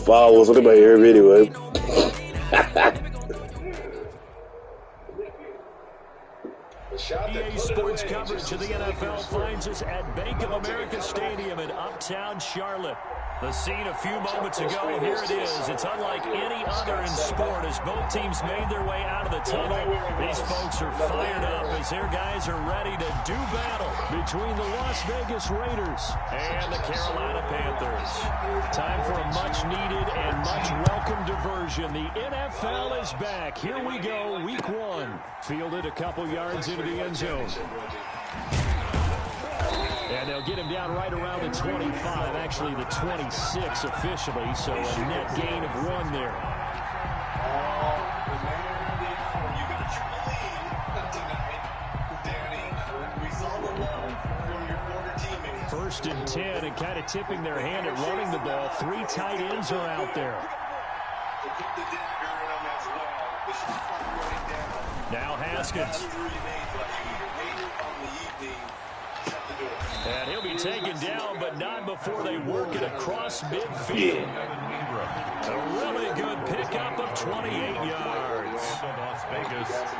followers on my hair anyway. EA Sports coverage of the NFL finds us at Bank of America Stadium in Uptown Charlotte. The scene a few moments ago, here it is. It's unlike any other in sport as both teams made their way out of the tunnel. These folks are fired up as their guys are ready to do battle between the Las Vegas Raiders and the Carolina Panthers. Time for a much-needed and much-welcome diversion. The NFL is back. Here we go, week one. Fielded a couple yards into the end zone. And they'll get him down right around the 25, actually the 26 officially, so a net gain of 1 there. First and 10, and kind of tipping their hand at running the ball. 3 tight ends are out there. Now Haskins. And he'll be taken down, but not before they work it across midfield. A really good pickup of 28 yards.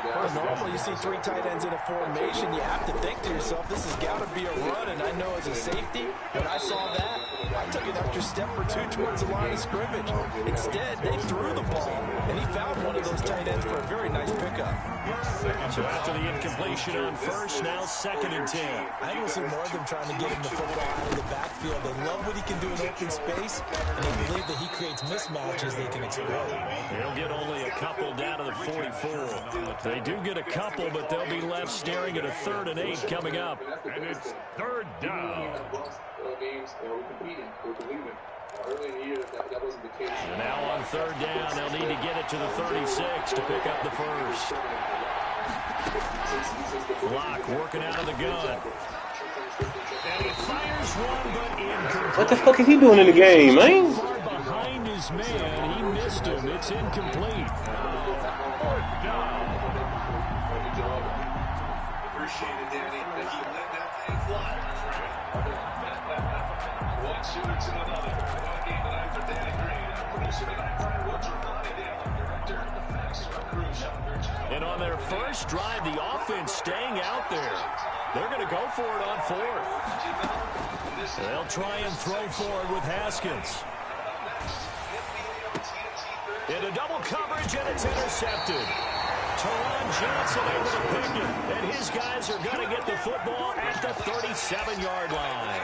Well, normally you see 3 tight ends in a formation. You have to think to yourself, this has got to be a run. And I know as a safety, when I saw that, I took an extra step or 2 towards the line of scrimmage. Instead, they threw the ball, and he found one of those tight ends for a very nice pickup. So after the incompletion on first, now 2nd and 10. I think we'll see more of them trying to get him the football out of the backfield. They love what he can do in open space, and they believe that he creates mismatches they can exploit. They'll get only a couple down to the 44. They do get a couple, but they'll be left staring at a 3rd and 8 coming up. And it's 3rd down. And now on 3rd down, they'll need to get it to the 36 to pick up the first. Block working out of the gun. And he fires one, but incomplete. What the fuck is he doing in the game, man? Far behind his man, he missed him. It's incomplete. Appreciate it, Danny, that he let that thing fly. One shooter to another. One game tonight for Danny Green. Producer tonight, Brian Woodruff, Lonnie Dale, director of the Facts, Crew, Sean Birch. And on their first drive, the offense staying out there. They're going to go for it on 4th. They'll try and throw forward with Haskins. Into double coverage, and it's intercepted. Teron Johnson able to pick it, and his guys are going to get the football at the 37-yard line.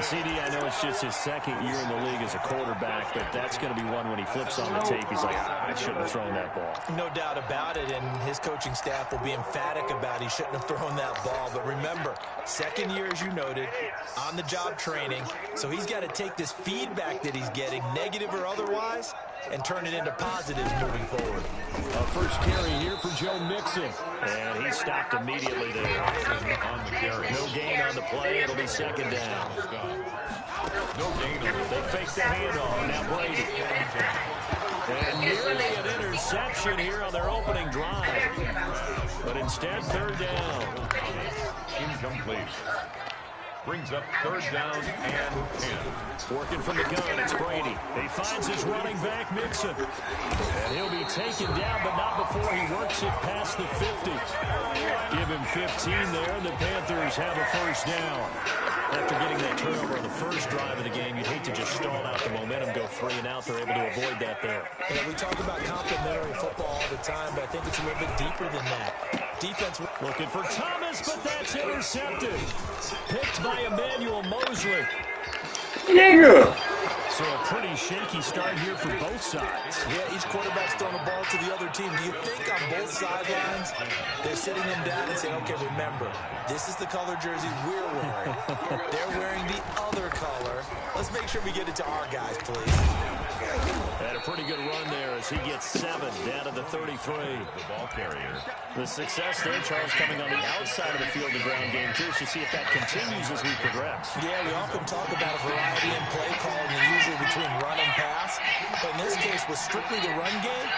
CD, I know it's just his 2nd year in the league as a quarterback, but that's going to be one when he flips on the tape. He's like, I shouldn't have thrown that ball. No doubt about it, and his coaching staff will be emphatic about he shouldn't have thrown that ball. But remember, 2nd year, as you noted, on-the-job training, so he's got to take this feedback that he's getting, negative or otherwise, and turn it into positives moving forward. First carry here for Joe Mixon. And he stopped immediately there. No gain on the play. It'll be 2nd down. No gain on the They fake the handoff. Now Brady. And nearly an interception here on their opening drive. But instead, 3rd down. incomplete. Brings up 3rd down and 10. Working from the gun, it's Brady. He finds his running back, Mixon. And he'll be taken down, but not before he works it past the 50. Give him 15 there. The Panthers have a 1st down. After getting that turnover on the first drive of the game, you'd hate to just stall out the momentum, go 3 and out. They're able to avoid that there. Yeah, we talk about complementary football all the time, but I think it's a little bit deeper than that. Defense looking for Thomas, but that's intercepted. Picked by Emmanuel Mosley. Nigga! So a pretty shaky start here for both sides. Yeah, each quarterback's throwing the ball to the other team. Do you think on both sidelines they're sitting them down and saying, okay, remember, this is the color jersey we're wearing. They're wearing the other color. Let's make sure we get it to our guys, please. Had a pretty good run there as he gets 7 down to the 33. The ball carrier. The success there, Charles, coming on the outside of the field of ground game. Curious to see if that continues as we progress. Yeah, we often talk about a variety in play calling and usually between run and pass. But in this case, with strictly the run game,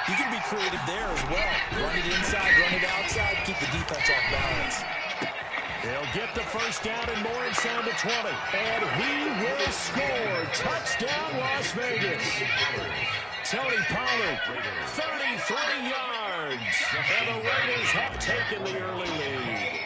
you can be creative there as well. Run it inside, run it outside, keep the defense off balance. He'll get the first down and more inside the 20. And he will score. Touchdown, Las Vegas. Tony Pollard, 33 yards. And the Raiders have taken the early lead.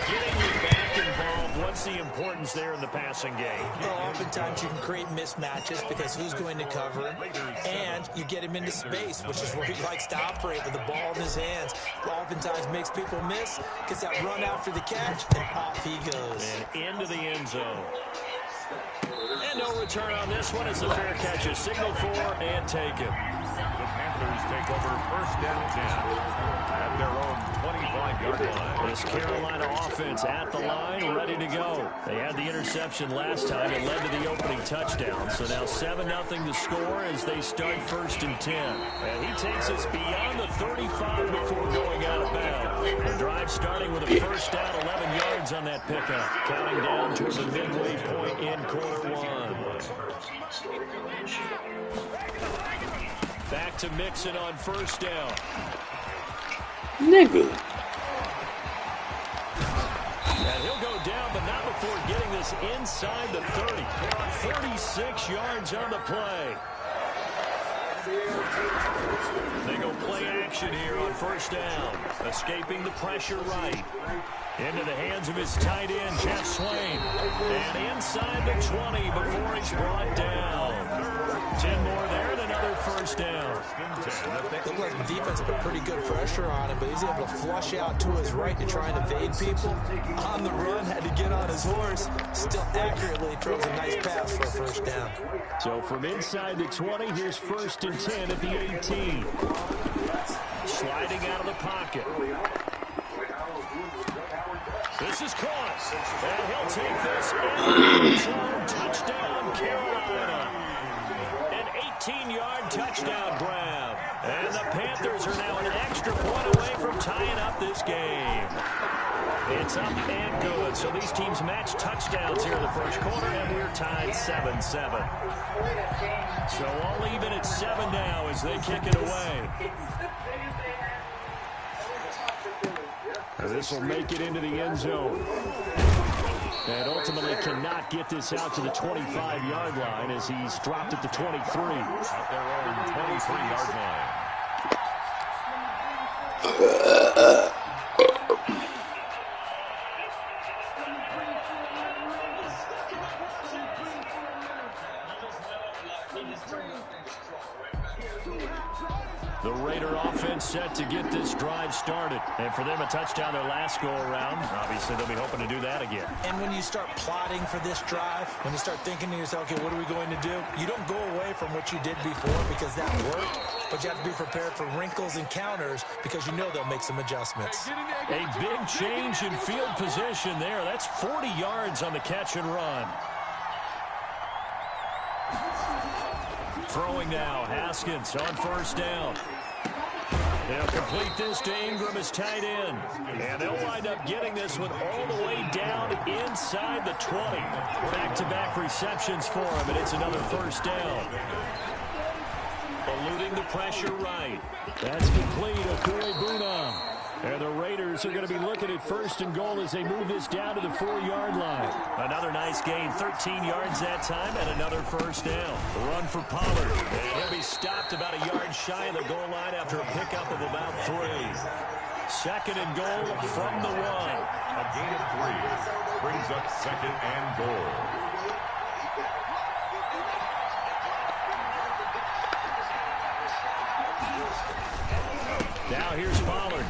Getting you back involved, what's the importance there in the passing game? Well, oftentimes you can create mismatches because who's going to cover him, and you get him into space, which is where he likes to operate with the ball in his hands. Oftentimes makes people miss, gets that run after the catch, and off he goes. And into the end zone. And no return on this one as the fair catch is signaled for and taken. The Panthers take over first and 10 at their own 25-yard line. This Carolina offense at the line, ready to go. They had the interception last time. It led to the opening touchdown. So now 7-0 to score as they start first and 10. And he takes us beyond the 35 before going out of bounds. The drive starting with a first down, 11 yards on that pickup. Counting down towards the midway point in quarter one. Back to Mixon on first down. Nigga. And he'll go down, but not before getting this inside the 30. 36 yards on the play. They go play action here on first down. Escaping the pressure right. Into the hands of his tight end, Jeff Swain. And inside the 20 before he's brought down. 10 more there and another first down. Looked like the defense put pretty good pressure on him, but he's able to flush out to his right to try and evade people. On the run, had to get on his horse. Still accurately throws a nice pass for a first down. So from inside the 20, here's first and 10 at the 18. Sliding out of the pocket. This is caught. And he'll take this. And touchdown, Carolina. An 18-yard touchdown grab. And the Panthers are now an extra point away from tying up this game. It's up and good. So these teams match touchdowns here in the first quarter, and we're tied 7-7. So all even at 7 now as they kick it away. This will make it into the end zone. And ultimately cannot get this out to the 25-yard line as he's dropped at the 23. At their own 23-yard line. The Raider offense set to get this drive started. And for them, a touchdown their last go-around. Obviously, they'll be hoping to do that again. And when you start plotting for this drive, when you start thinking to yourself, okay, what are we going to do? You don't go away from what you did before because that worked, but you have to be prepared for wrinkles and counters because you know they'll make some adjustments. A big change in field position there. That's 40 yards on the catch and run. Throwing now, Haskins on first down. They'll complete this to Ingram as tight end. And they'll wind up getting this one all the way down inside the 20. Back-to-back receptions for him, and it's another first down. Eluding the pressure right. That's complete. Okwuegbunam. And the Raiders are going to be looking at first and goal as they move this down to the 4-yard line. Another nice gain, 13 yards that time, and another first down. The run for Pollard. And he'll be stopped about a yard shy of the goal line after a pickup of about 3. Second and goal from the 1. A gain of 3 brings up second and goal. Now here's Pollard.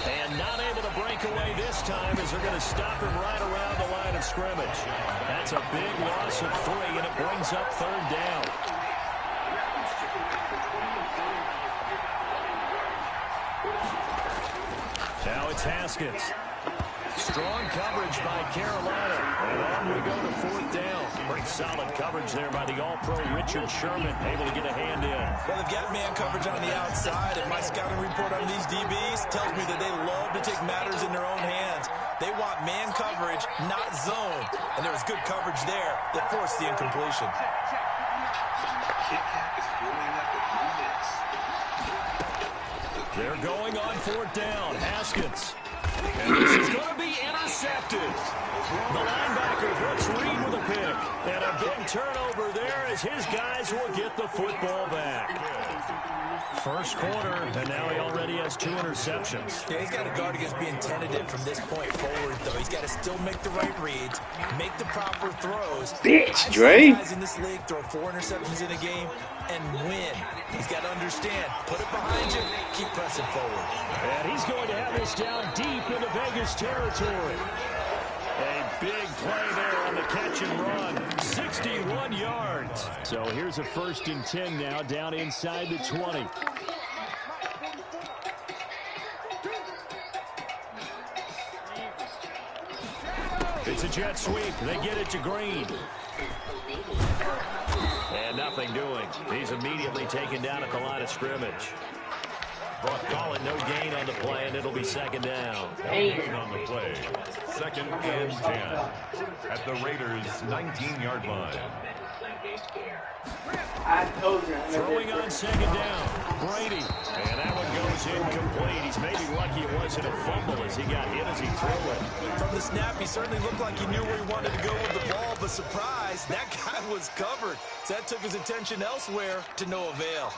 And not able to break away this time as they're going to stop him right around the line of scrimmage. That's a big loss of 3, and it brings up third down. Now it's Haskins. Strong coverage by Carolina. And on we go to fourth down. Pretty solid coverage there by the All-Pro Richard Sherman. Able to get a hand in. Well, they've got man coverage on the outside, and my scouting report on these DBs tells me that they love to take matters in their own hands. They want man coverage, not zone. And there was good coverage there that forced the incompletion. They're going on fourth down. Haskins And this is going to be intercepted. The linebacker, Brooks Reed, with a pick. And a big turnover there as his guys will get the football back. First quarter, and now he already has 2 interceptions. Yeah, he's got to guard against being tentative from this point forward, though. He's got to still make the right reads, make the proper throws. Bitch, Dre. Guys in this league throw 4 interceptions in a game and win. He's got to understand, put it behind you, keep pressing forward. And he's going to have this down deep into Vegas territory. A big play there on the catch and run. 61 yards. So here's a 1st and 10 now, down inside the 20. It's a jet sweep. They get it to Green. And nothing doing. He's immediately taken down at the line of scrimmage. But calling no gain on the play, and it'll be 2nd down. Gain on the play. 2nd and 10 at the Raiders' 19-yard line. Throwing on 2nd down. Brady. And that one goes incomplete. He's maybe lucky it wasn't a fumble as he got hit as he threw it. From the snap, he certainly looked like he knew where he wanted to go with the ball, but surprise, that guy was covered. So that took his attention elsewhere to no avail.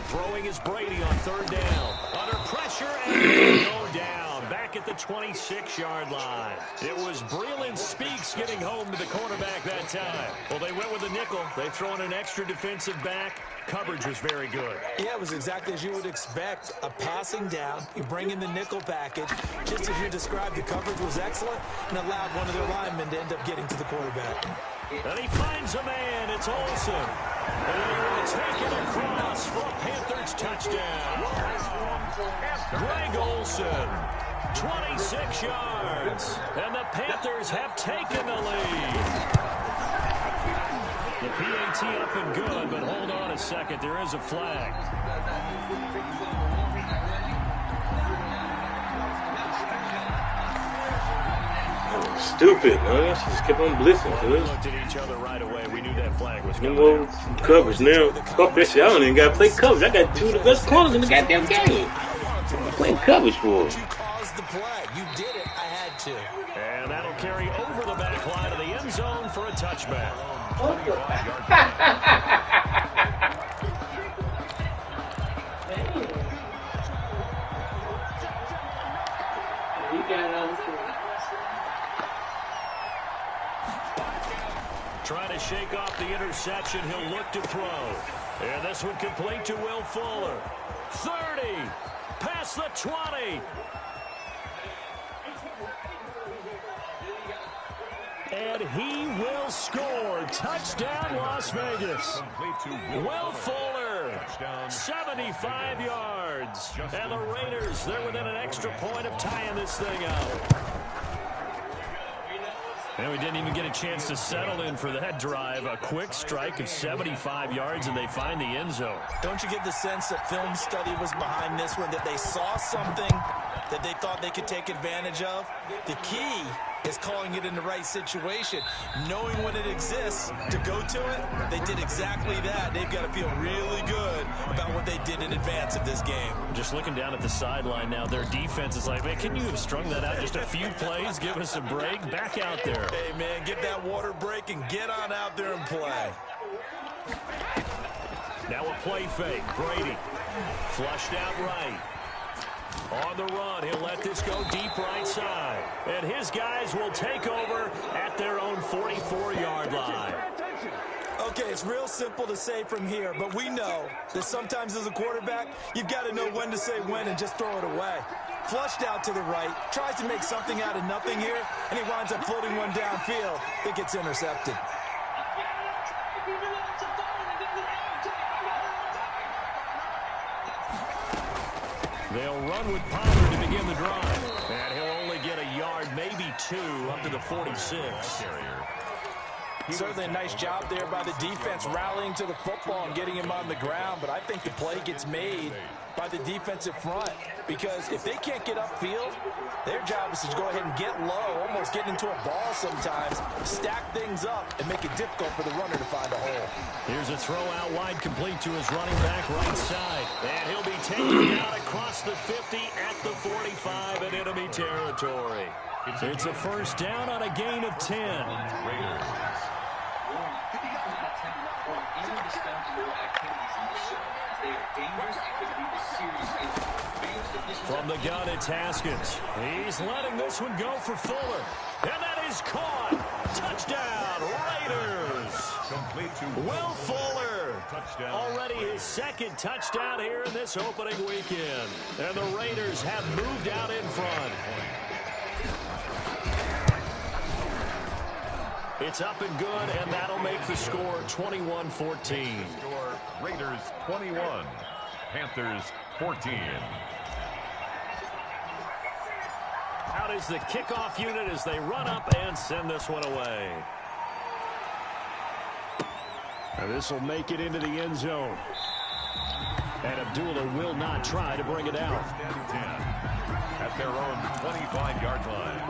Throwing is Brady on 3rd down. Under pressure and go down. Back at the 26-yard line. It was Breeland Speaks getting home to the quarterback that time. Well, they went with a nickel. They throw in an extra defensive back. Coverage was very good. Yeah, it was exactly as you would expect. A passing down. You bring in the nickel package. Just as you described, the coverage was excellent and allowed one of their linemen to end up getting to the quarterback. And he finds a man. It's Olsen. And they will take it across for a Panthers touchdown. Greg Olsen, 26 yards. And the Panthers have taken the lead. The PAT up and good, but hold on a second. There is a flag. Stupid, man. She just kept on blitzing to We us. looked at each other right away. We knew that flag was No coming. more coverage now. Fuck that shit. I don't even got to play coverage. I got 2 of the best corners in the goddamn game. I'm playing coverage for. You caused the play. You did it. I had to. And that'll carry over the back line of the end zone for a touchback. Trying to shake off the interception. He'll look to throw. And this one complete to Will Fuller. 30. Past the 20. And he will score. Touchdown, Las Vegas. Will Fuller, 75 yards. And the Raiders, they're within an extra point of tying this thing up. And we didn't even get a chance to settle in for that drive. A quick strike of 75 yards, and they find the end zone. Don't you get the sense that film study was behind this one, that they saw something that they thought they could take advantage of? The key is calling it in the right situation. Knowing when it exists to go to it, they did exactly that. They've got to feel really good about what they did in advance of this game. Just looking down at the sideline now, their defense is like, man, can you have strung that out just a few plays? Give us a break. Back out there. Hey, man, get that water break and get on out there and play. Now a play fake. Brady flushed out right. On the run, he'll let this go deep right side. And his guys will take over at their own 44-yard line. Okay, it's real simple to say from here, but we know that sometimes as a quarterback, you've got to know when to say when and just throw it away. Flushed out to the right, tries to make something out of nothing here, and he winds up floating one downfield that gets intercepted. They'll run with Pollard to begin the drive. And he'll only get a yard, maybe 2, up to the 46. Certainly a nice job there by the defense rallying to the football and getting him on the ground, but I think the play gets made by the defensive front, because if they can't get upfield, their job is to go ahead and get low, almost get into a ball sometimes, stack things up, and make it difficult for the runner to find a hole. Here's a throw out wide, complete to his running back right side. And he'll be taken down across the 50 at the 45 in enemy territory. It's a first down on a gain of 10. From the gun, it's Haskins. He's letting this one go for Fuller. And that is caught. Touchdown, Raiders. Complete to Will Fuller. Touchdown. Already his second touchdown here in this opening weekend. And the Raiders have moved out in front. It's up and good, and that'll make the score 21-14. Score Raiders 21, Panthers 14. Out is the kickoff unit as they run up and send this one away. And this will make it into the end zone. And Abdullah will not try to bring it out. First and 10 at their own 25-yard line.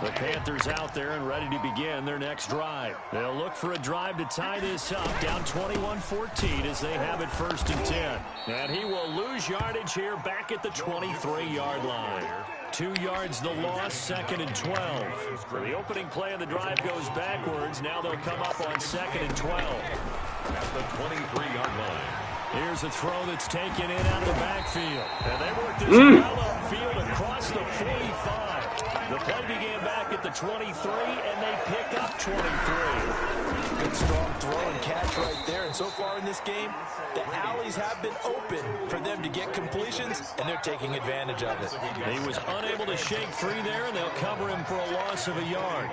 The Panthers out there and ready to begin their next drive. They'll look for a drive to tie this up, down 21-14 as they have it first and 10. And he will lose yardage here back at the 23-yard line. 2 yards the loss, second and 12. For the opening play of the drive goes backwards. Now they'll come up on second and 12. At the 23-yard line. Here's a throw that's taken in out of the backfield. And they work this well upfield across the 45. The play began back at the 23, and they pick up 23. Good strong throw and catch right there. And so far in this game, the alleys have been open for them to get completions, and they're taking advantage of it. He was unable to shake free there, and they'll cover him for a loss of a yard.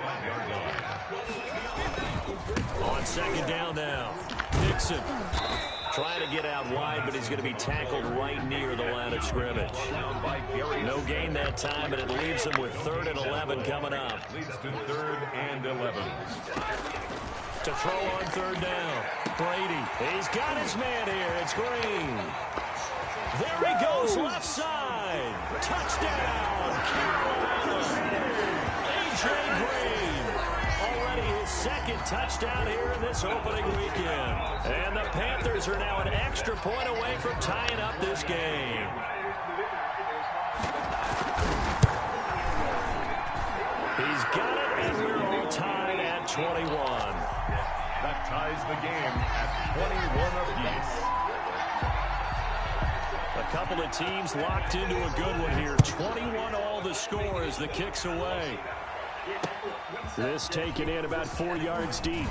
On second down now, Dixon trying to get out wide, but he's going to be tackled right near the line of scrimmage. No gain that time, and it leaves him with 3rd and 11 coming up. Leads to 3rd and 11. To throw on 3rd down, Brady. He's got his man here. It's Green. There he goes, left side. Touchdown, Carolina. A.J. Green. Already his second touchdown here in this opening weekend. And the Panthers are now an extra point away from tying up this game. He's got it, and we're all tied at 21. That ties the game at 21 apiece. A couple of teams locked into a good one here. 21 all the score as the kick's away. This taken in about 4 yards deep.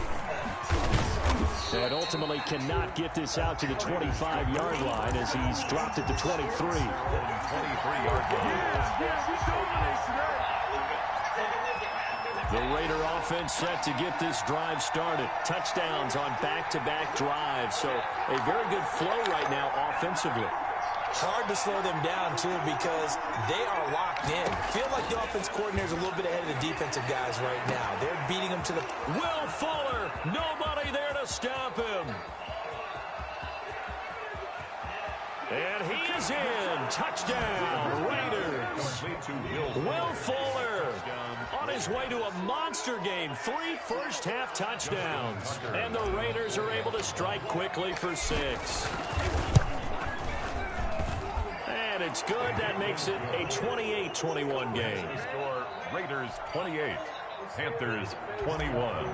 And ultimately cannot get this out to the 25-yard line as he's dropped at the 23. 23-yard line. The Raider offense set to get this drive started. Touchdowns on back-to-back drives. So a very good flow right now offensively. Hard to slow them down, too, because they are locked in. Feel like the offense coordinator is a little bit ahead of the defensive guys right now. They're beating them to the... Will Fuller, nobody there to stop him. And he is in. Touchdown, Raiders. Will Fuller on his way to a monster game. 3 first-half touchdowns. And the Raiders are able to strike quickly for 6. And it's good. That makes it a 28-21 game. Score Raiders 28, Panthers 21.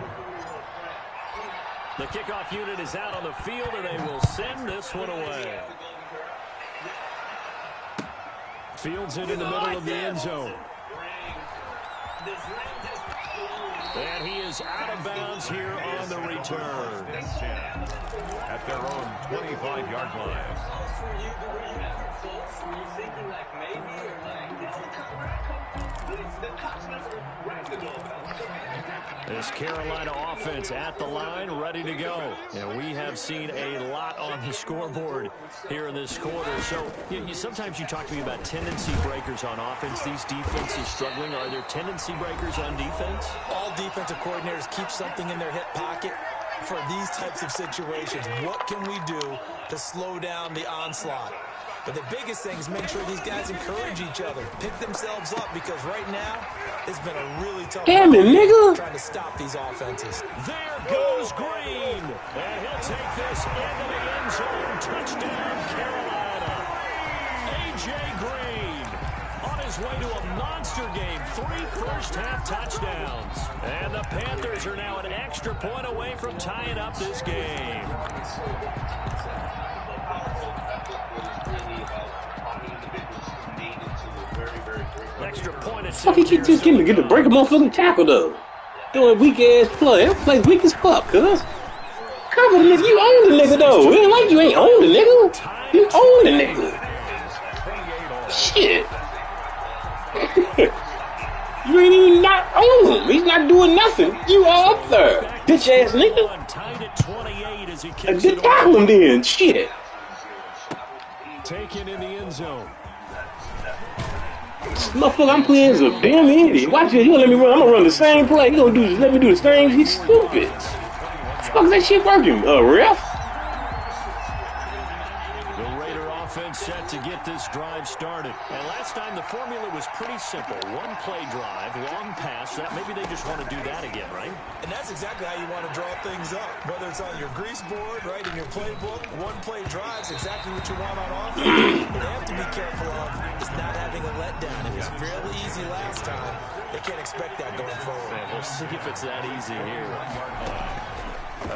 The kickoff unit is out on the field, and they will send this one away. Fields it in the middle of the end zone. And he is out of bounds here on the return. At their own 25-yard line. This Carolina offense at the line, ready to go. And we have seen a lot on the scoreboard here in this quarter. So sometimes you talk to me about tendency breakers on offense. These defenses struggling. Are there tendency breakers on defense? All defensive coordinators keep something in their hip pocket. for these types of situations. What can we do to slow down the onslaught? But the biggest thing is make sure these guys encourage each other, pick themselves up, because right now it's been a really tough Damn it, nigga. trying to stop these offenses. There goes Green. And he'll take this into the end zone. Touchdown, Carolina. A.J. Green on his way to a monster game. 3 first-half touchdowns. And the Panthers are now an extra point away from tying up this game. Extra point attempt. Fuck, he keep just getting to get the break a motherfucking tackle though. Doing weak ass play. That play's weak as fuck, cuz. Cover the nigga. You own the nigga though. It ain't like you ain't own the nigga. You own the nigga. Shit. You ain't even not on him. He's not doing nothing. You are up there. Bitch ass nigga. Tied at 28 as he And kicks just it tackle him then. Shit. Taken in the end zone. This motherfucker I'm playing is a damn idiot. Watch this. He gonna let me run. I'm gonna run the same play. He gonna do this. Let me do the same. He's stupid. What the fuck is that shit working? Ref? The Raider offense set to get this drive started. And last time the formula was pretty simple. One play drive, long pass. Maybe they just want to do that again, right? And that's exactly how you want to draw things up. Whether it's on your grease board, right, in your playbook, one play drive is exactly what you want on offense. What they have to be careful of is not having a letdown. It was fairly easy last time. They can't expect that going forward. And we'll see if it's that easy here.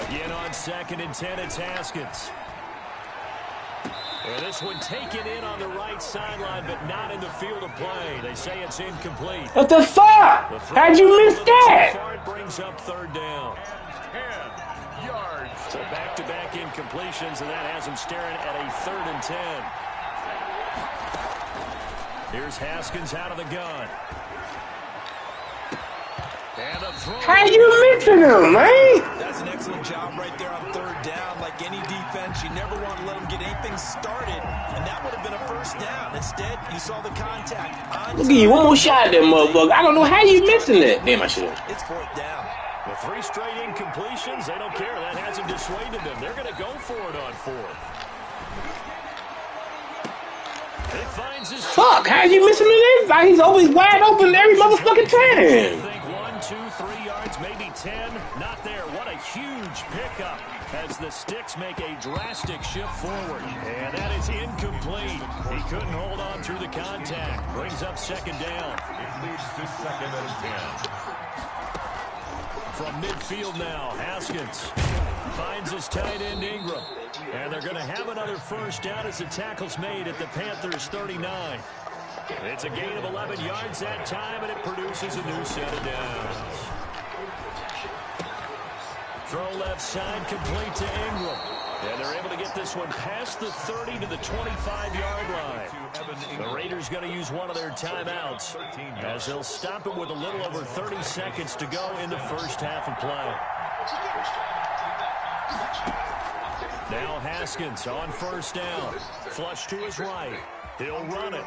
Again on 2nd and 10, it's Haskins. And this one taken in on the right sideline, but not in the field of play. They say it's incomplete. What the fuck? How'd you miss that? It brings up 3rd down. 10 yards. So back-to-back incompletions, and that has him staring at a 3rd and 10. Here's Haskins out of the gun. And a throw. How you missing him, man? That's an excellent job right there on 3rd down. Like any defense, you never want to let them get anything started, and that would have been a 1st down. Instead, you saw the contact. Look at you, one more shot at that motherfucker. I don't know how you missing that. Damn, I should have. It's 4th down. With 3 straight incompletions, they don't care. That hasn't dissuaded them. They're going to go for it on 4th. It finds his Fuck, how you missing it? Like he's always wide open every motherfucking time. 1, 2, 3 yards, maybe 10. Not there. What a huge pickup as the Sticks make a drastic shift forward. And that is incomplete. He couldn't hold on through the contact. Brings up 2nd down. It leads to 2nd and 10. From midfield now, Haskins finds his tight end Ingram. And they're going to have another 1st down as the tackle's made at the Panthers' 39. It's a gain of 11 yards that time, and it produces a new set of downs. Throw left side, complete to Ingram. And they're able to get this one past the 30 to the 25-yard line. The Raiders going to use one of their timeouts as they'll stop it with a little over 30 seconds to go in the 1st half of play. Now Haskins on 1st down. Flush to his right. He'll run it.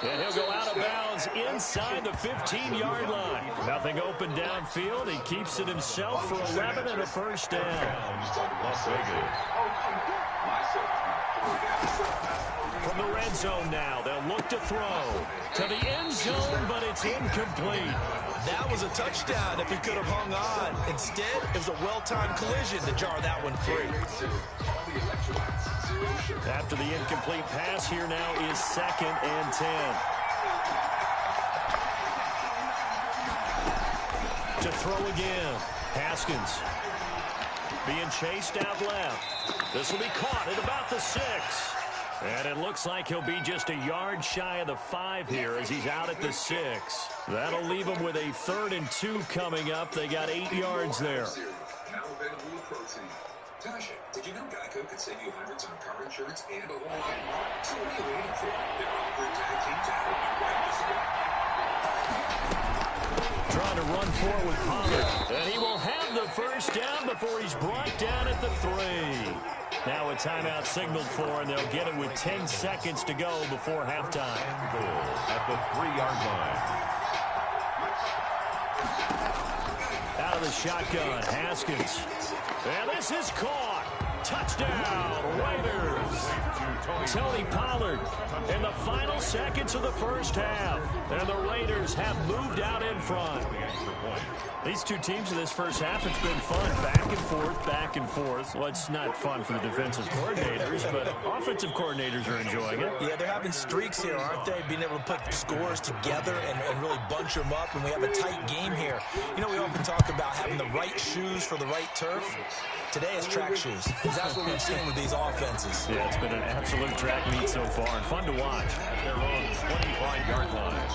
And he'll go out of bounds inside the 15-yard line. Nothing open downfield. He keeps it himself for 11 and a 1st down. Las Vegas. From the red zone now, they'll look to throw to the end zone, but it's incomplete. That was a touchdown if he could have hung on. Instead, it was a well-timed collision to jar that one free. After the incomplete pass, here now is 2nd and 10. To throw again, Haskins being chased out left. This will be caught at about the 6. And it looks like he'll be just a yard shy of the 5 here as he's out at the 6. That'll leave him with a 3rd and 2 coming up. They got 8 yards there. Tasha, did you know Geico could save you hundreds on car insurance and a whole lot more? So what are you waiting for? They're offering tag team to help you right this way. Trying to run forward with Pollard. And he will have the 1st down before he's brought down at the 3. Now a timeout signaled for, and they'll get it with 10 seconds to go before halftime. And goal at the 3-yard line. Out of the shotgun. Haskins. And this is caught. Touchdown, Raiders. Tony Pollard in the final seconds of the first half. And the Raiders have moved out in front. These two teams in this first half, it's been fun. Back and forth, back and forth. Well, it's not fun for the defensive coordinators, but offensive coordinators are enjoying it. Yeah, they're having streaks here, aren't they? Being able to put scores together and really bunch them up, and we have a tight game here. You know, we often talk about having the right shoes for the right turf. Today it's track shoes. That's what we've seen with these offenses. Yeah, it's been an absolute track meet so far, and fun to watch. At their own 25-yard line.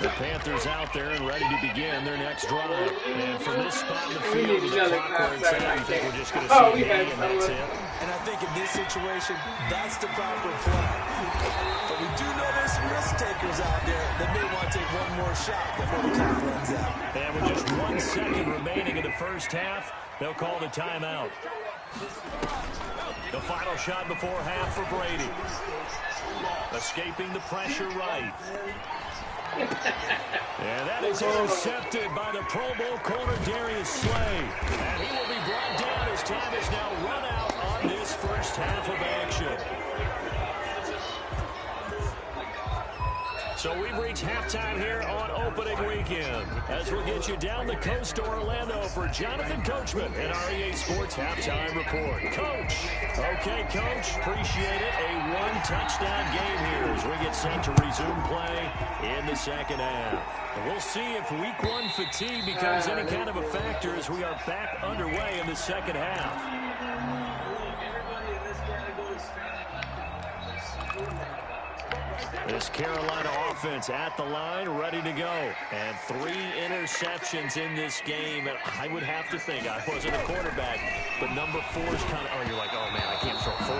The Panthers out there and ready to begin their next drive. And from this spot in the field, the clock where it's at, I think we're just going to see a and that's it. And I think in this situation, that's the proper play. But we do know there's some risk takers out there that may want to take one more shot before the clock runs out. And with just 1 second remaining in the first half, they'll call the timeout. The final shot before half for Brady. Escaping the pressure right. And that is intercepted by the Pro Bowl corner Darius Slay. And he will be brought down as time is now run out on this first half of action. So we've reached halftime here on opening weekend. As we'll get you down the coast to Orlando for Jonathan Coachman and our EA Sports Halftime Report. Coach. Okay, Coach. Appreciate it. A one-touchdown game here as we get set to resume play in the second half. And we'll see if week one fatigue becomes any kind of a factor as we are back underway in the second half. This Carolina offense at the line, ready to go. And 3 interceptions in this game. And I would have to think, I wasn't a quarterback, but number 4 is kind of, oh, you're like, oh, man, I can't throw 4.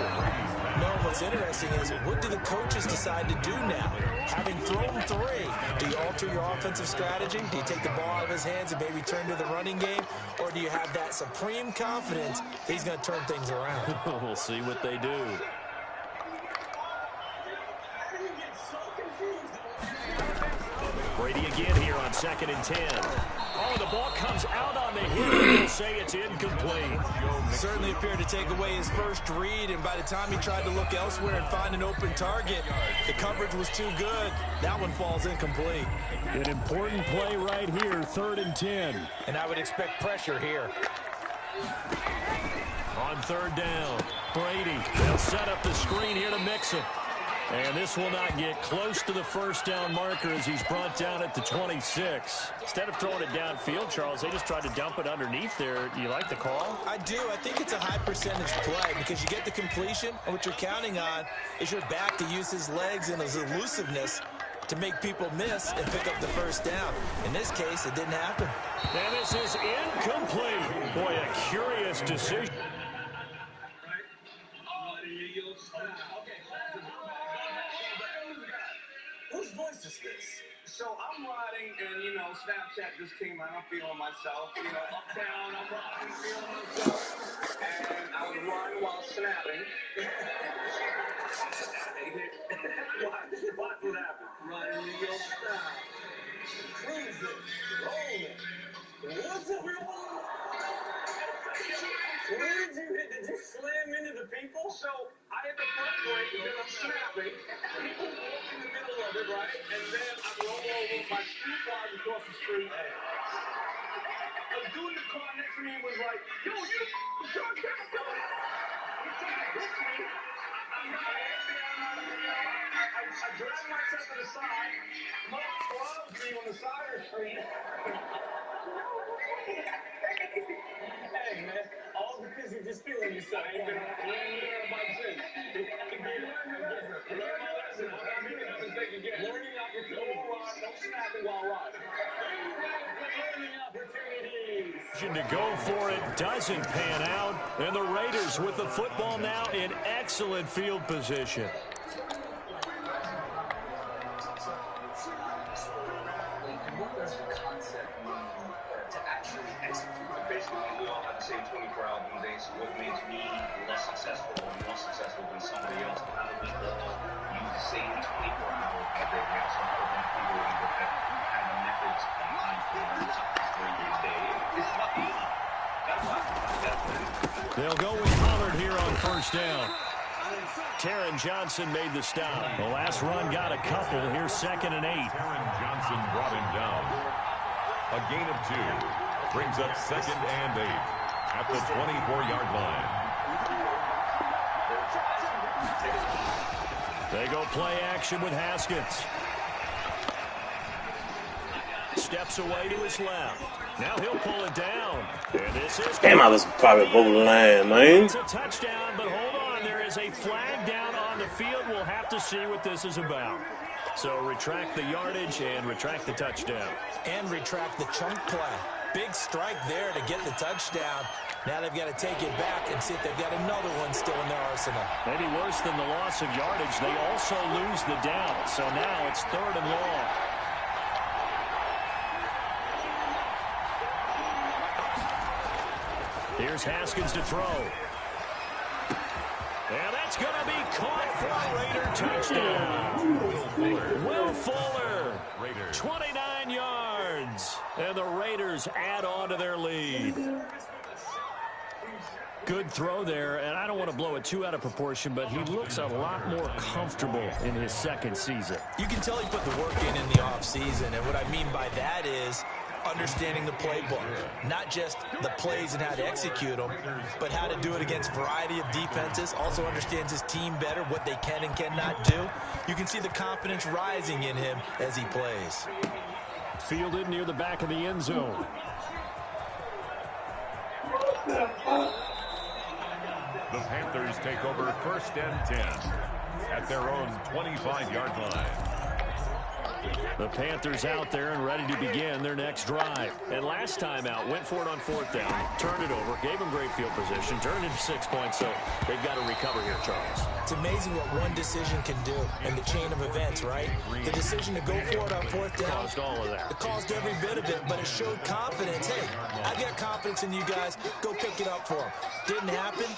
No, what's interesting is what do the coaches decide to do now? Having thrown 3, do you alter your offensive strategy? Do you take the ball out of his hands and maybe turn to the running game? Or do you have that supreme confidence that he's going to turn things around? We'll see what they do. Brady again here on 2nd and 10. Oh, the ball comes out on the hit. They'll say it's incomplete. Certainly appeared to take away his first read, and by the time he tried to look elsewhere and find an open target, the coverage was too good. That one falls incomplete. An important play right here, 3rd and 10. And I would expect pressure here. On 3rd down, Brady. They'll set up the screen here to Mixon. And this will not get close to the first down marker as he's brought down at the 26. Instead of throwing it downfield, Charles, they just tried to dump it underneath there. Do you like the call? I do. I think it's a high percentage play because you get the completion, and what you're counting on is your back to use his legs and his elusiveness to make people miss and pick up the first down. In this case, it didn't happen. And this is incomplete. Boy, a curious decision. Whose voice is this? So I'm riding, and, you know, Snapchat just came out. I'm feeling myself, you know, uptown, I'm riding, feeling myself. And I was riding while snapping. What would happen? Riding in your style. Cruising, rolling. What's up, everyone? Where did you hit? Did you slam into the people? So I hit the front brake, and then I'm snapping. People walk in the middle of it, right? And then I roll over. My street flies across the street. A dude in the car next to me was like, yo, you drunk that guy? He tried to hit me. I dragged myself to the side. Mother clubs me on the side of the street. Hey, man. All because you're just feeling yourself. I ain't been learning about since. Learning opportunity. No snapping while riding. Learning opportunities. To go for it doesn't pan out, and the Raiders with the football now in excellent field position. What does the concept mean to actually execute? Basically, we all have the same 24-hour days. What makes me less successful or more successful than somebody else? How do we all use the same 24 hours that they have? So I want people to look at kind of methods behind They'll go with Pollard here on first down. Taron Johnson made the stop. The last run got a couple. Here's 2nd and 8. Taron Johnson brought him down. A gain of 2 brings up 2nd and 8 at the 24-yard line. They go play action with Haskins. Steps away to his left. Now he'll pull it down. And this is... Damn, I was probably over the line, man. It's a touchdown, but hold on. There is a flag down on the field. We'll have to see what this is about. So retract the yardage and retract the touchdown. And retract the chunk play. Big strike there to get the touchdown. Now they've got to take it back and see if they've got another one still in their arsenal. Maybe worse than the loss of yardage, they also lose the down. So now it's 3rd and long. Here's Haskins to throw. And that's going to be caught for a Raider touchdown. Will Fuller, 29 yards. And the Raiders add on to their lead. Good throw there, and I don't want to blow it too out of proportion, but he looks a lot more comfortable in his 2nd season. You can tell he put the work in the offseason, and what I mean by that is understanding the playbook. Not just the plays and how to execute them, but how to do it against a variety of defenses. Also understands his team better, what they can and cannot do. You can see the confidence rising in him as he plays. Fielded near the back of the end zone. The Panthers take over 1st and 10 at their own 25-yard line. The Panthers out there and ready to begin their next drive. And last time out, went for it on 4th down, turned it over, gave them great field position, turned into 6 points, so they've got to recover here, Charles. It's amazing what one decision can do in the chain of events, right? The decision to go for it on 4th down. Caused all of that. It caused every bit of it, but it showed confidence. Hey, I've got confidence in you guys. Go pick it up for them. Didn't happen.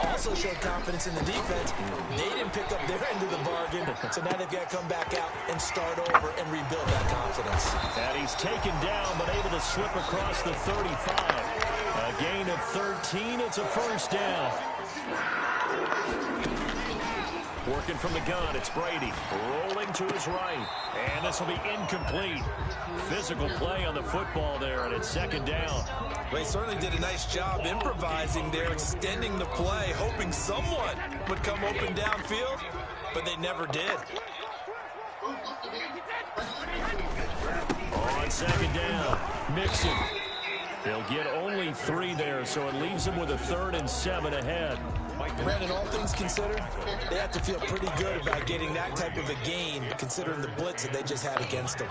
Also showed confidence in the defense. They didn't pick up their end of the bargain, so now they've got to come back out and start over and rebuild that confidence. And he's taken down, but able to slip across the 35. A gain of 13. It's a 1st down. Working from the gun, it's Brady. Rolling to his right. And this will be incomplete. Physical play on the football there, and it's 2nd down. They certainly did a nice job improvising there, extending the play, hoping someone would come open downfield, but they never did. On 2nd down, Mixon. They'll get only 3 there, so it leaves them with a 3rd and 7 ahead. Brandon, all things considered, they have to feel pretty good about getting that type of a gain, considering the blitz that they just had against them.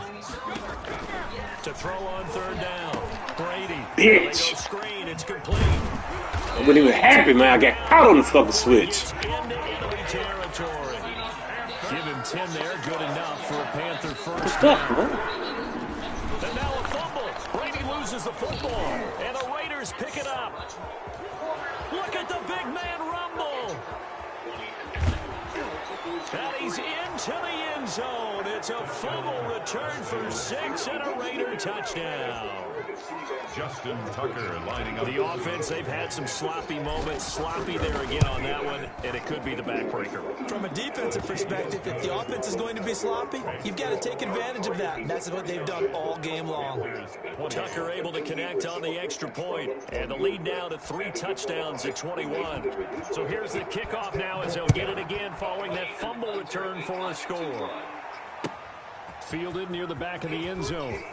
To throw on 3rd down, Brady. Bitch. They go screen, it's complete. I wasn't even happy, man. I got caught on the fucking switch. Into enemy territory. Give him 10 there, good enough for a Panther 1st down. And now a fumble. Brady loses the football, and the Raiders pick it up. Look at the big man rumble. And he's into the end zone. It's a fumble return for 6 and a Raider touchdown. Justin Tucker lining up. The offense, they've had some sloppy moments. Sloppy there again on that one, and it could be the backbreaker. From a defensive perspective, if the offense is going to be sloppy, you've got to take advantage of that. And that's what they've done all game long. Tucker able to connect on the extra point, and the lead now to 3 touchdowns at 21. So here's the kickoff now as they'll get it again following that fumble return for a score. Fielded near the back of the end zone.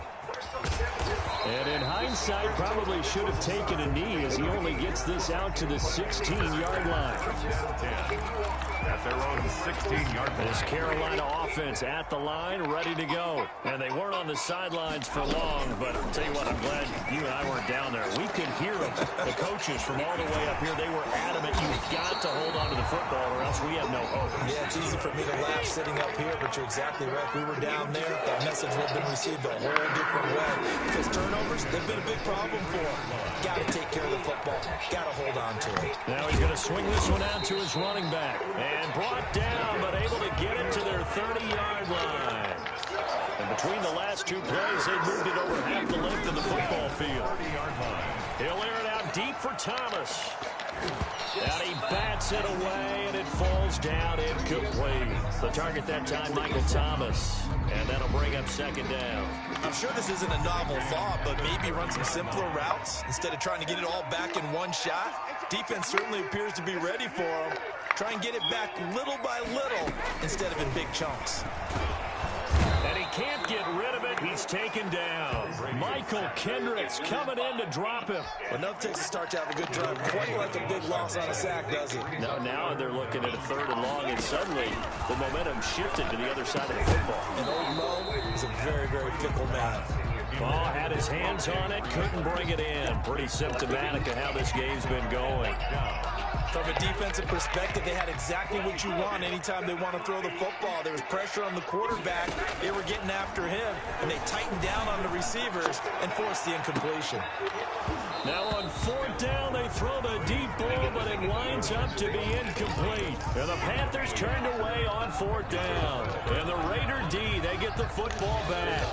And in hindsight, probably should have taken a knee as he only gets this out to the 16-yard line. At their own 16-yard line. This Carolina offense at the line, ready to go. And they weren't on the sidelines for long, but I'll tell you what, I'm glad you and I weren't down there. We could hear them. The coaches from all the way up here, they were adamant. You've got to hold on to the football or else we have no hope. Yeah, it's easy for me to laugh sitting up here, but you're exactly right. We were down there. That message would have been received a whole different way. Because turnovers, they've been a big problem for them. Got to take care of the football. Got to hold on to it. Now he's going to swing this one out to his running back. And brought down, but able to get it to their 30-yard line. And between the last 2 plays, they moved it over half the length of the football field. He'll air it out deep for Thomas. And he bats it away, and it falls down incomplete. The target that time, Michael Thomas. And that'll bring up second down. I'm sure this isn't a novel thought, but maybe run some simpler routes instead of trying to get it all back in one shot. Defense certainly appears to be ready for him. Try and get it back little by little instead of in big chunks. And he can't get rid of it. He's taken down. Michael Kendricks coming in to drop him. Enough takes to start to have a good drive. Quite like a big loss on a sack, does it? No, now they're looking at a 3rd and long, and suddenly the momentum shifted to the other side of the football. And old Mo is a very, very fickle man. Ball had his hands on it, couldn't bring it in. Pretty symptomatic of how this game's been going. From a defensive perspective, they had exactly what you want anytime they want to throw the football. There was pressure on the quarterback. They were getting after him, and they tightened down on the receivers and forced the incompletion. Now on 4th down, they throw the deep ball, but it winds up to be incomplete. And the Panthers turned away on 4th down. And the Raider D, they get the football back.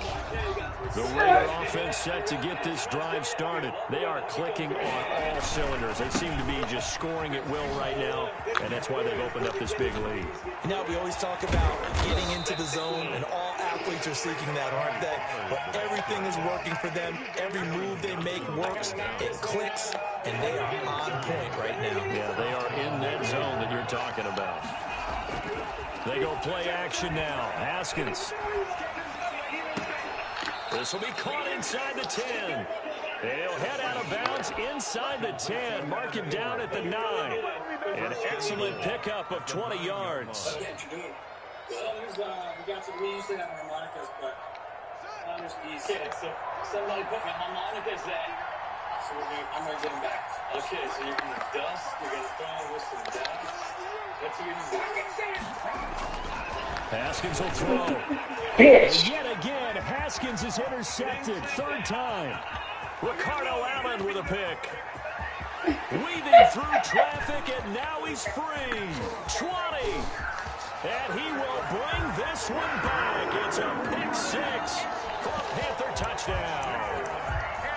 The Raider offense set to get this drive started. They are clicking on all cylinders. They seem to be just scoring at will right now, and that's why they've opened up this big lead. Now, we always talk about getting into the zone, and all athletes are seeking that, aren't they? But everything is working for them. Every move they make works. It clicks, and they are on point right now. Yeah, they are in that zone that you're talking about. They go play action now. Haskins. This will be caught inside the 10. He'll head out of bounds inside the 10. Mark him down at the 9. An excellent pickup of 20 yards. We used to have harmonicas, but somebody put me harmonicas there. So I'm going to get them back. Okay, so you're going to dust. You're going to throw with some dust. What's he going to do? Haskins will throw. Bitch! Yet again, Haskins is intercepted. 3rd time. Ricardo Allen with a pick. Weaving through traffic, and now he's free. 20. And he will bring this one back. It's a pick 6 for a Panther touchdown.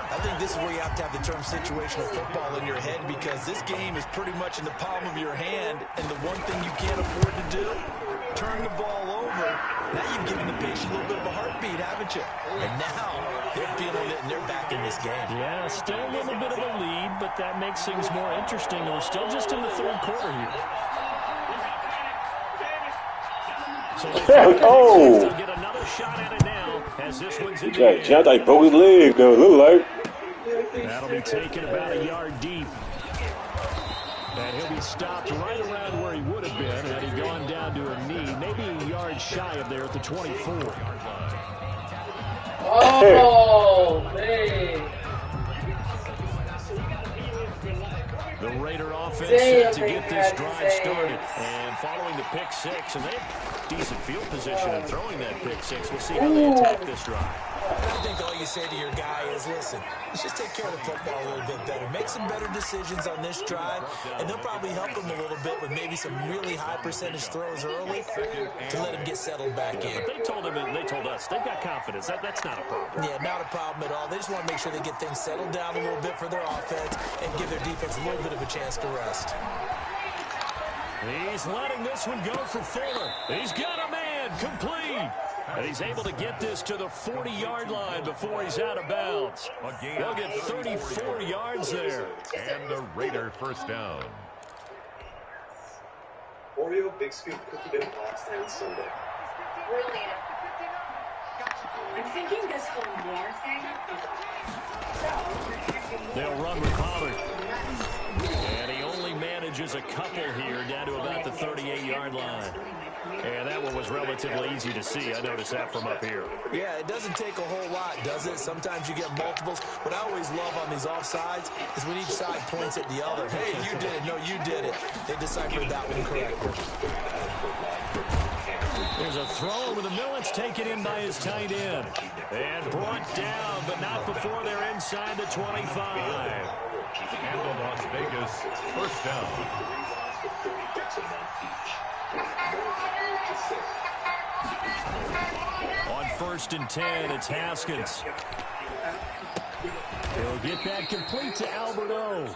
I think this is where you have to have the term situational football in your head, because this game is pretty much in the palm of your hand, and the one thing you can't afford to do, turn the ball over. Now you've given the patient a little bit of a heartbeat, haven't you? And now they're feeling it, and they're back in this game. Yeah, still a little bit of a lead, but that makes things more interesting. We're still just in the 3rd quarter here. So they'll get another shot at it now as this one's in the air. Chad, I broke his leg, though. Look like. That'll be taken about a yard deep. And he'll be stopped right around where he would have been had he gone down to a knee, maybe a yard shy of there at the 24. Oh, man. The Raider offense set to get this drive started. And following the pick 6, and they have decent field position in throwing that pick 6. We'll see how they attack this drive. I think all you say to your guy is, listen, let's just take care of the football a little bit better. Make some better decisions on this drive, and they'll probably help him a little bit with maybe some really high percentage throws early to let him get settled back in. But they told him, and they told us, they've got confidence. That's not a problem. Yeah, not a problem at all. They just want to make sure they get things settled down a little bit for their offense and give their defense a little bit of a chance to rest. He's letting this one go for Fuller. He's got a man complete. And he's able to get this to the 40-yard line before he's out of bounds. They'll get 34 yards there. And the Raider first down. Oreo Big Scoop Cookie Dough Box and Sunday. Brilliant. I'm thinking this one more thing. They'll run with Pollard. And he only manages a couple here down to about the 38-yard line. And that one was relatively easy to see. I noticed that from up here. Yeah, it doesn't take a whole lot, does it? Sometimes you get multiples. What I always love on these offsides is when each side points at the other. Hey, you did it. No, you did it. They deciphered that one correctly. There's a throw over the middle. It's taken in by his tight end. And brought down, but not before they're inside the 25. And the Las Vegas first down. On 1st and 10, it's Haskins. He'll get that complete to Albert O.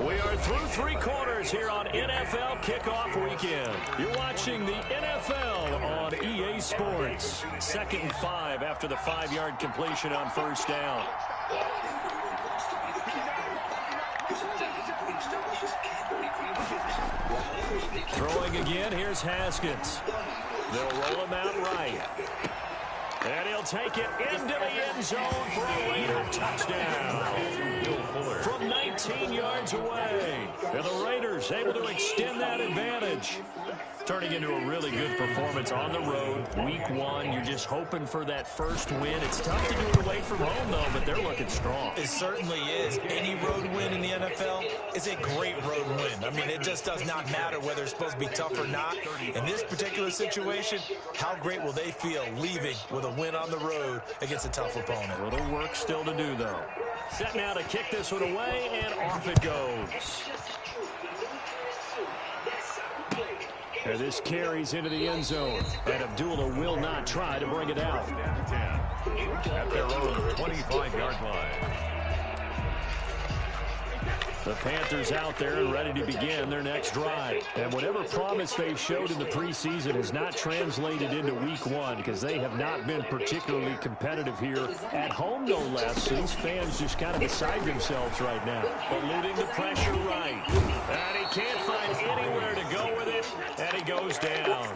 We are through three quarters here on NFL Kickoff Weekend. You're watching the NFL on EA Sports. 2nd and 5 after the 5-yard completion on first down. Throwing again, here's Haskins. They'll roll him out right. And he'll take it into the end zone for a Raider touchdown. From 19 yards away. And the Raiders able to extend that advantage. Turning into a really good performance on the road. Week 1, you're just hoping for that first win. It's tough to do it away from home, though, but they're looking strong. It certainly is. Any road win in the NFL is a great road win. I mean, it just does not matter whether it's supposed to be tough or not. In this particular situation, how great will they feel leaving with a win on the road against a tough opponent? A little work still to do, though. Set now to kick this one away, and off it goes. And this carries into the end zone. And Abdullah will not try to bring it out. At their own 25-yard line. The Panthers out there and ready to begin their next drive. And whatever promise they showed in the preseason has not translated into week 1 because they have not been particularly competitive here at home, no less. So these fans just kind of beside themselves right now. Eluding the pressure right. And he can't find anywhere to go with it. And he goes down.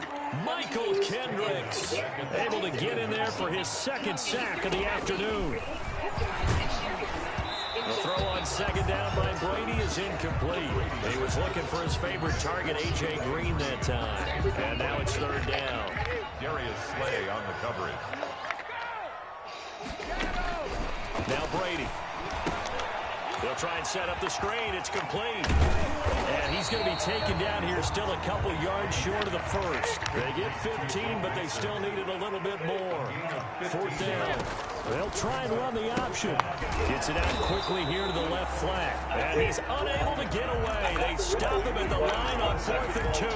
Michael Kendricks able to get in there for his 2nd sack of the afternoon. The throw on 2nd down by Brady is incomplete. He was looking for his favorite target, A.J. Green, that time. And now it's 3rd down. Darius Slay on the coverage. Now Brady. They'll try and set up the screen. It's complete. And he's going to be taken down here still a couple yards short of the first. They get 15, but they still needed a little bit more. 4th down. They'll try and run the option. Gets it out quickly here to the left flat. And he's unable to get away. They stop him at the line on 4th and 2.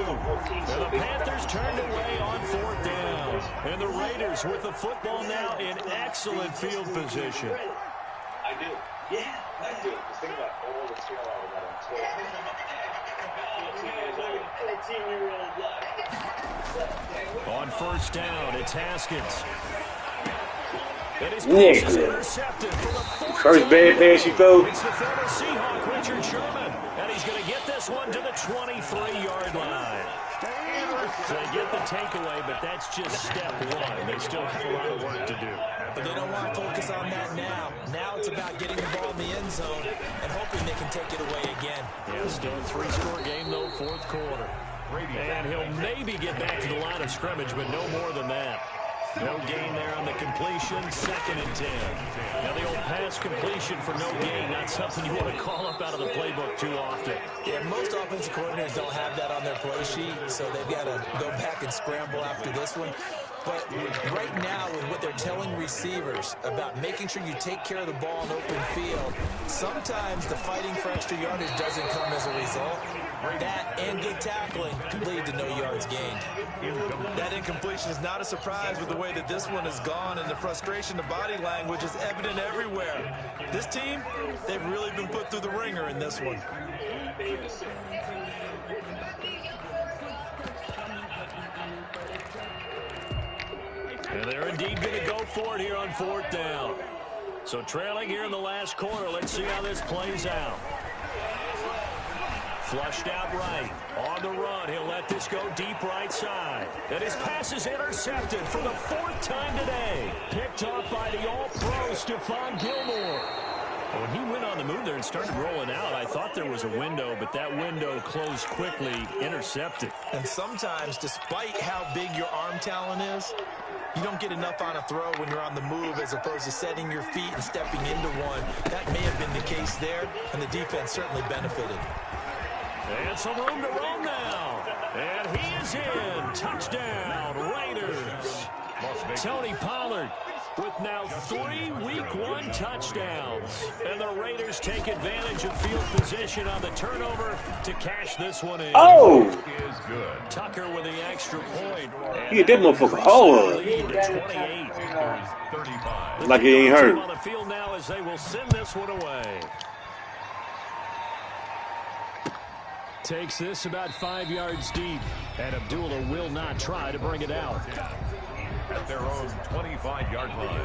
And the Panthers turned away on 4th down. And the Raiders with the football now in excellent field position. I do. Yeah, I do. Just think about all the skill I got on Twitter. 14-year-old. On 1st down, it's Haskins. And his pass is intercepted for the 4th First bad pass you throw. It's the former Seahawk, Richard Sherman. And he's going to get this one to the 23-yard line. So they get the takeaway, but that's just step 1. They still have a lot of work to do. But they don't want to focus on that now. Now it's about getting the ball in the end zone and hoping they can take it away again. Yeah, still a 3-score game, though, 4th quarter. And he'll maybe get back to the line of scrimmage, but no more than that. No gain there on the completion, 2nd and 10. Now the old pass completion for no gain, not something you want to call up out of the playbook too often. Yeah, most offensive coordinators don't have that on their play sheet, so they've got to go back and scramble after this one. But right now, with what they're telling receivers about making sure you take care of the ball in open field, sometimes the fighting for extra yardage doesn't come as a result. That and good tackling could lead to no yards gained. That incompletion is not a surprise with the way that this one has gone, and the frustration, the body language is evident everywhere. This team, they've really been put through the ringer in this one. And they're indeed going to go for it here on 4th down. So trailing here in the last quarter, let's see how this plays out. Flushed out right. On the run, he'll let this go deep right side. And his pass is intercepted for the 4th time today. Picked off by the all-pro Stephon Gilmore. When he went on the move there and started rolling out, I thought there was a window, but that window closed quickly, intercepted. And sometimes, despite how big your arm talent is, you don't get enough on a throw when you're on the move as opposed to setting your feet and stepping into one. That may have been the case there, and the defense certainly benefited. And some room to roam now. And he is in. Touchdown, Raiders. Tony Pollard with now 3 Week 1 touchdowns. And the Raiders take advantage of field position on the turnover to cash this one in. Oh! Is good. Tucker with the extra point. You get that motherfucker hard. Lead to 28. 35. Like he ain't hurt. On the field now as they will send this one away. Takes this about 5 yards deep, and Abdullah will not try to bring it out. At their own 25-yard line.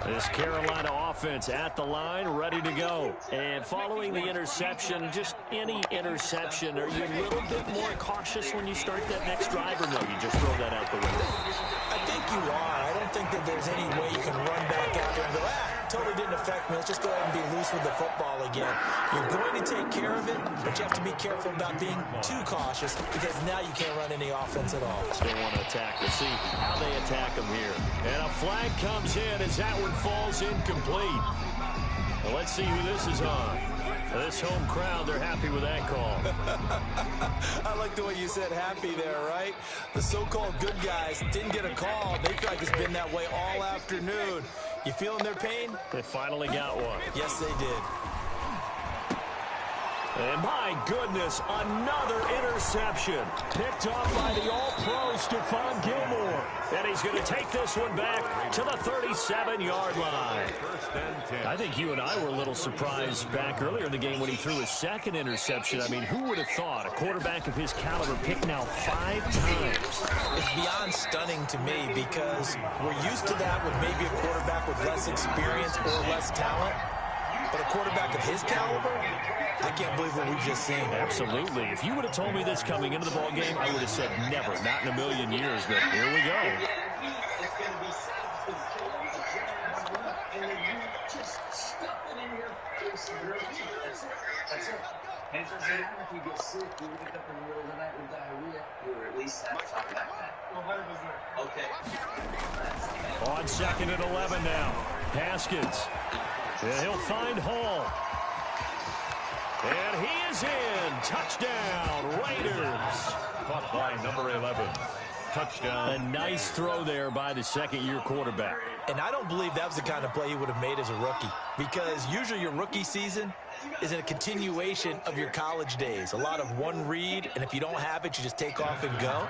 This Carolina offense at the line, ready to go. And following the interception, just any interception, are you a little bit more cautious when you start that next drive, or no, you just throw that out the window? I think you are. I don't think that there's any way you can run back out there and go, totally didn't affect me. Let's just go ahead and be loose with the football again. You're going to take care of it, but you have to be careful about being too cautious because now you can't run any offense at all. Still want to attack. Let's see how they attack them here. And a flag comes in as that one falls incomplete. Well, let's see who this is on. This home crowd, they're happy with that call. I like the way you said happy there, right? The so-called good guys didn't get a call. They feel like it's been that way all afternoon. You feeling their pain? They finally got one. Yes, they did. And my goodness, another interception. Picked off by the all-pro Stephon Gilmore. And he's going to take this one back to the 37-yard line. I think you and I were a little surprised back earlier in the game when he threw his second interception. I mean, who would have thought a quarterback of his caliber picked now 5 times? It's beyond stunning to me because we're used to that with maybe a quarterback with less experience or less talent. But a quarterback of his caliber, I can't believe what we've just seen. Absolutely. If you would have told me this coming into the ball game, I would have said never, not in a million years. But here we go. If you get sick, you wake up in the middle of the night with diarrhea, you at least have something like that. 100%. Okay. On 2nd and 11 now. Haskins. And he'll find Hall. And he is in. Touchdown, Raiders. Caught by number 11. Touchdown. A nice throw there by the second-year quarterback. And I don't believe that was the kind of play he would have made as a rookie. Because usually your rookie season is a continuation of your college days. A lot of one read, and if you don't have it, you just take off and go.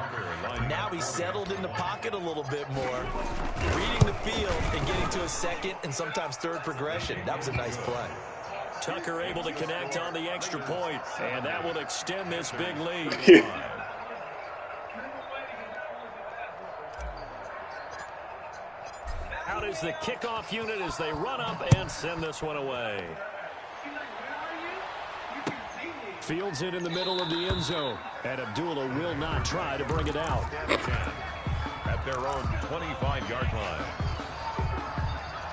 Now he's settled in the pocket a little bit more, reading the field and getting to a second and sometimes third progression. That was a nice play. Tucker able to connect on the extra point, and that will extend this big lead. Out is the kickoff unit as they run up and send this one away. Fields it in the middle of the end zone, and Abdullah will not try to bring it out. At their own 25-yard line.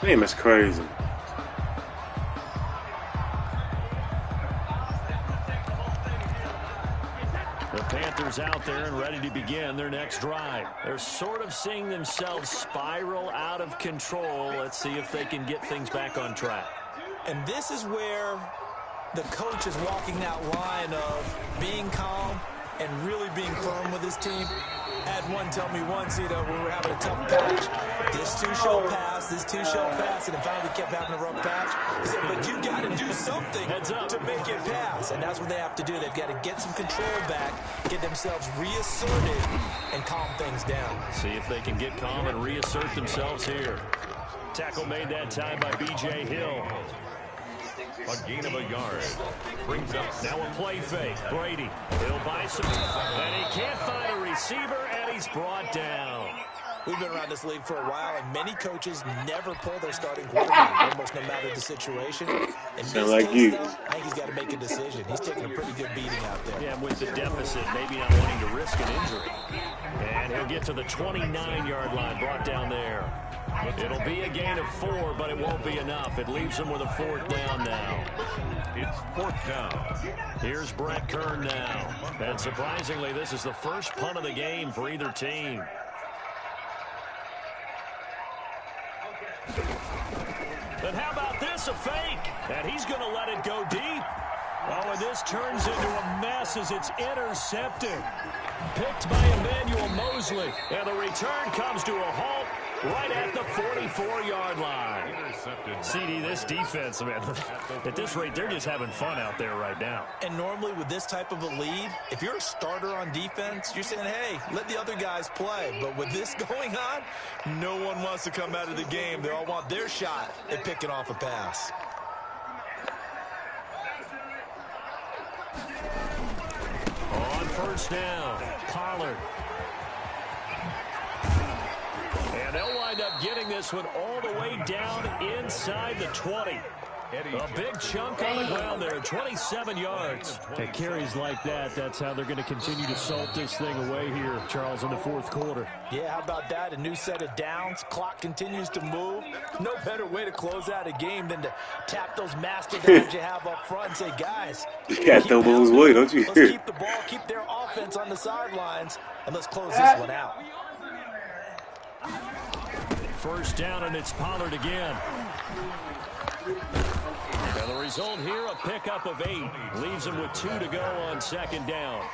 Damn, it's crazy. The Panthers out there and ready to begin their next drive. They're sort of seeing themselves spiral out of control. Let's see if they can get things back on track. And this is where the coach is walking that line of being calm and really being firm with his team. Had one tell me once, when we were having a tough patch, this too shall pass, this too shall pass, and then finally kept having a rough patch. He said, but you got to do something to make it pass, and that's what they have to do. They've got to get some control back, get themselves reasserted, and calm things down. See if they can get calm and reassert themselves here. Tackle made that time by B.J. Hill. A gain of a yard. Brings up now a play fake. Brady. He'll buy some. And he can't find a receiver, and he's brought down. We've been around this league for a while, and many coaches never pull their starting quarterback, almost no matter the situation. Sound like you. I think he's got to make a decision. He's taking a pretty good beating out there. Yeah, with the deficit, maybe not wanting to risk an injury. And he'll get to the 29-yard line, brought down there. It'll be a gain of 4, but it won't be enough. It leaves them with a 4th down now. It's 4th down. Here's Brett Kern now. And surprisingly, this is the first punt of the game for either team. And how about this, a fake? And he's going to let it go deep. Oh, and this turns into a mess as it's intercepted. Picked by Emmanuel Mosley. And the return comes to a halt right at the 44-yard line. CD, this defense, man, at this rate, they're just having fun out there right now. And normally with this type of a lead, if you're a starter on defense, you're saying, hey, let the other guys play. But with this going on, no one wants to come out of the game. They all want their shot at picking off a pass. On first down, Pollard. And they'll wind up getting this one all the way down inside the 20. A big chunk on the ground there, 27 yards. At carries like that, that's how they're going to continue to salt this thing away here, Charles, in the fourth quarter. Yeah, how about that? A new set of downs. Clock continues to move. No better way to close out a game than to tap those mastodons you have up front and say, guys, you got to throw those away, don't you? Let's keep the ball, keep their offense on the sidelines, and let's close this one out. First down, and it's Pollard again. And the result here, a pickup of 8. Leaves them with 2 to go on second down.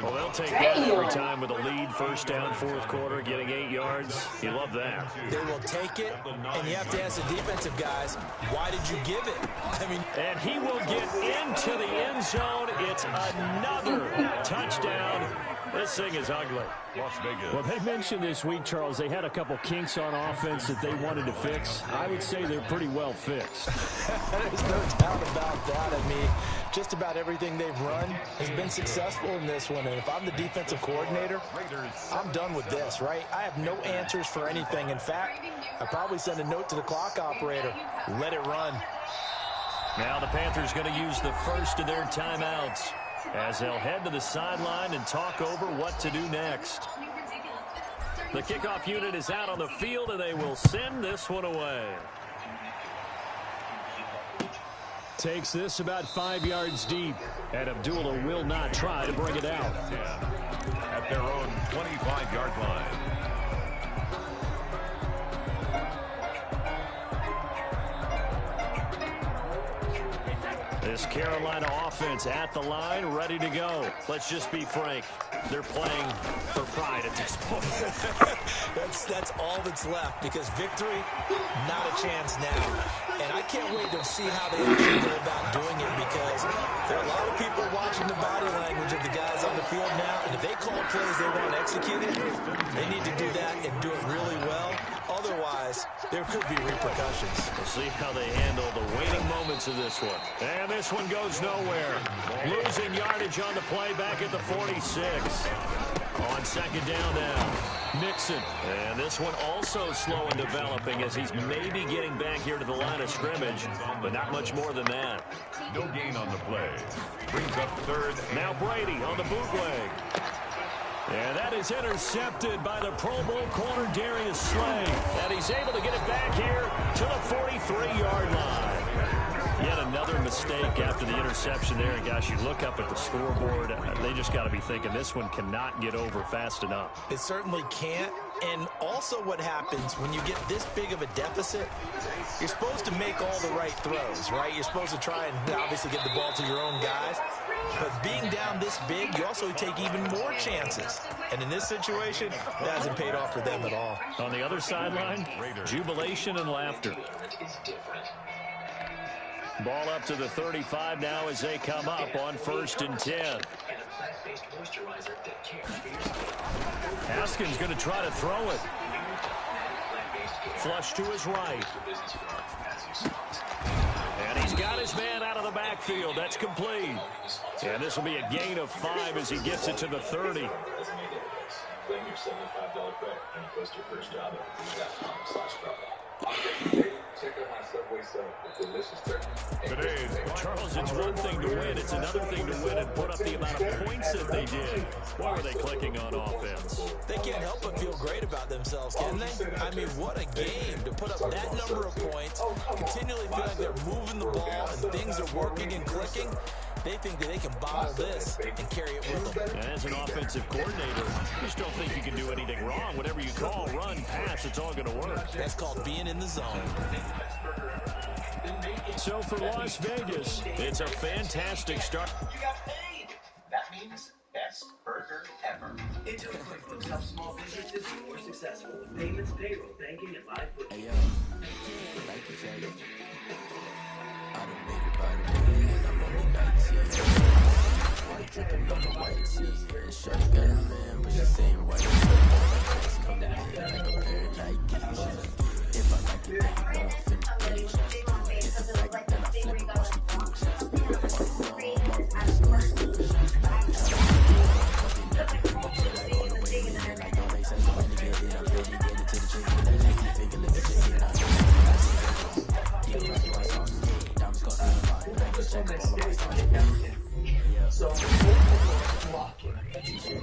Well, they'll take that every time with a lead. First down, fourth quarter, getting 8 yards. You love that. They will take it, and you have to ask the defensive guys, why did you give it? I mean, and he will get into the end zone. It's another touchdown. This thing is ugly. Las Vegas. Well, they mentioned this week, Charles, they had a couple kinks on offense that they wanted to fix. I would say they're pretty well fixed. There's no doubt about that. I mean, just about everything they've run has been successful in this one. And if I'm the defensive coordinator, I'm done with this, right? I have no answers for anything. In fact, I probably send a note to the clock operator. Let it run. Now the Panthers going to use the first of their timeouts as they'll head to the sideline and talk over what to do next. The kickoff unit is out on the field, and they will send this one away. Takes this about 5 yards deep, and Abdullah will not try to bring it out. At their own 25-yard line. This Carolina offense at the line, ready to go. Let's just be frank. They're playing for pride at this point. That's all that's left, because victory, not a chance now. And I can't wait to see how they actually go about doing it, because there are a lot of people watching the body language of the guys on the field now, and if they call plays they want executed, they need to do that and do it really well. Otherwise, there could be repercussions. We'll see how they handle the waiting moments of this one. And this one goes nowhere. Losing yardage on the play back at the 46. On second down now, Nixon. And this one also slow in developing as he's maybe getting back here to the line of scrimmage, but not much more than that. No gain on the play. Brings up third. Now Brady on the bootleg. And that is intercepted by the Pro Bowl corner Darius Slay. And he's able to get it back here to the 43-yard line. Yet another mistake after the interception there. And gosh, you look up at the scoreboard, they just got to be thinking this one cannot get over fast enough. It certainly can't. And also what happens when you get this big of a deficit, you're supposed to make all the right throws, right? You're supposed to try and obviously get the ball to your own guys. But being down this big, you also take even more chances. And in this situation, that hasn't paid off for them at all. On the other sideline, jubilation and laughter. Ball up to the 35 now as they come up on 1st and 10. Haskins going to try to throw it. Flush to his right. And he's got his man out of the backfield. That's complete. And this will be a gain of 5 as he gets it to the 30. Charles, it's one thing to win. It's another thing to win and put up the amount of points that they did. Why were they clicking on offense? They can't help but feel great about themselves, can they? I mean, what a game to put up that number of points, continually feel like they're moving the ball and things are working and clicking. They think that they can bottle this and carry it with them. And as an offensive coordinator, you just don't think you can do anything wrong. Whatever you call, run, pass, it's all going to work. That's called being in the zone. So for Las Vegas, it's a fantastic start. You got paid. That means best burger ever. It took a quick look Help small businesses be more successful with payments, payroll, banking, and live booking. Hey, yo, like the check. I done made it by the million and I'm only 19. Wanna drink another white tea. And shorty got a man, but she saying white tea. Come down here like a pair of Nikes. If I like it, then you know I'm finna get it. If I like it, then I flip it, watch me do it. So, blocking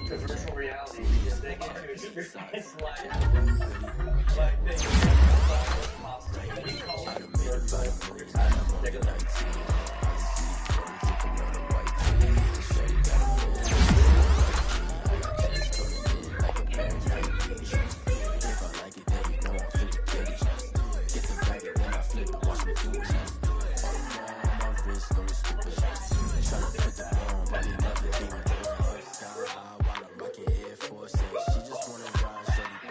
the virtual reality is they get to experience life like they can possible. We call it virtual reality. If I like it, then you know I'm finna get it. Get the bag, then I flip it, watch me do it.